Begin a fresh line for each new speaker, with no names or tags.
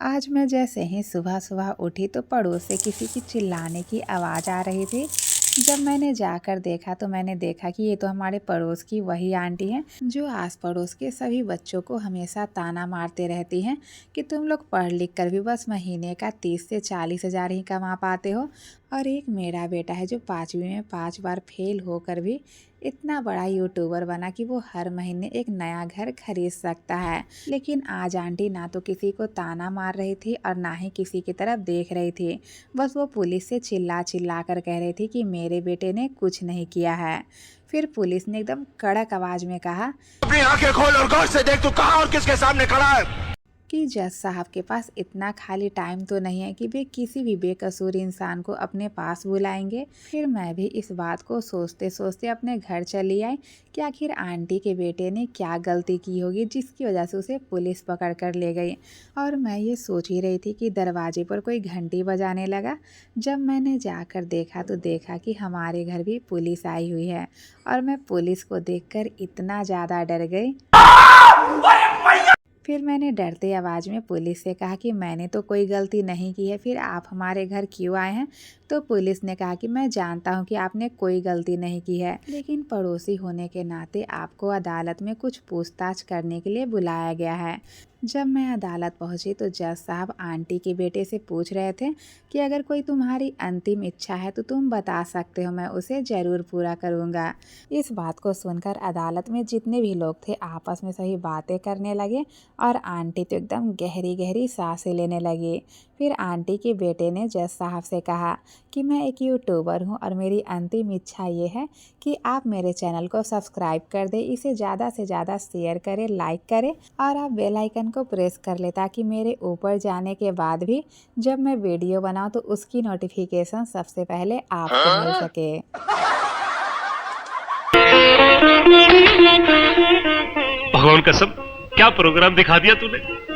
आज मैं जैसे ही सुबह सुबह उठी तो पड़ोस से किसी की चिल्लाने की आवाज़ आ रही थी। जब मैंने जाकर देखा तो मैंने देखा कि ये तो हमारे पड़ोस की वही आंटी हैं जो आस पड़ोस के सभी बच्चों को हमेशा ताना मारते रहती हैं कि तुम लोग पढ़ लिख कर भी बस महीने का 30 से 40 हज़ार ही कमा पाते हो। और एक मेरा बेटा है जो 5वीं में 5 बार फेल होकर भी इतना बड़ा यूट्यूबर बना कि वो हर महीने एक नया घर खरीद सकता है। लेकिन आज आंटी ना तो किसी को ताना मार रही थी और ना ही किसी की तरफ देख रही थी। बस वो पुलिस से चिल्ला चिल्ला कर कह रही थी कि मेरे बेटे ने कुछ नहीं किया है। फिर पुलिस ने एकदम कड़क आवाज में कहा
अपनी आंखें खोल और गौर से देख, तू कहां और किसके सामने खड़ा है।
कि जज साहब के पास इतना खाली टाइम तो नहीं है कि वे किसी भी बेकसूर इंसान को अपने पास बुलाएंगे। फिर मैं भी इस बात को सोचते सोचते अपने घर चली आई कि आखिर आंटी के बेटे ने क्या गलती की होगी जिसकी वजह से उसे पुलिस पकड़ कर ले गई। और मैं ये सोच ही रही थी कि दरवाजे पर कोई घंटी बजाने लगा। जब मैंने जाकर देखा तो देखा कि हमारे घर भी पुलिस आई हुई है। और मैं पुलिस को देखकर इतना ज़्यादा डर गई। फिर मैंने डरते आवाज़ में पुलिस से कहा कि मैंने तो कोई गलती नहीं की है, फिर आप हमारे घर क्यों आए हैं। तो पुलिस ने कहा कि मैं जानता हूं कि आपने कोई गलती नहीं की है, लेकिन पड़ोसी होने के नाते आपको अदालत में कुछ पूछताछ करने के लिए बुलाया गया है। जब मैं अदालत पहुंची तो जज साहब आंटी के बेटे से पूछ रहे थे कि अगर कोई तुम्हारी अंतिम इच्छा है तो तुम बता सकते हो, मैं उसे ज़रूर पूरा करूँगा। इस बात को सुनकर अदालत में जितने भी लोग थे आपस में सही बातें करने लगे और आंटी तो एकदम गहरी गहरी सांसें लेने लगी। फिर आंटी के बेटे ने जज साहब से कहा कि मैं एक यूट्यूबर हूं और मेरी अंतिम इच्छा ये है कि आप मेरे चैनल को सब्सक्राइब कर दें, इसे ज़्यादा से ज़्यादा शेयर करें, लाइक करें और आप बेल आइकन को प्रेस कर लें ताकि मेरे ऊपर जाने के बाद भी जब मैं वीडियो बनाऊं तो उसकी नोटिफिकेशन सबसे पहले आपको मिल सके।
भगवान कसम, क्या प्रोग्राम दिखा दिया तूने।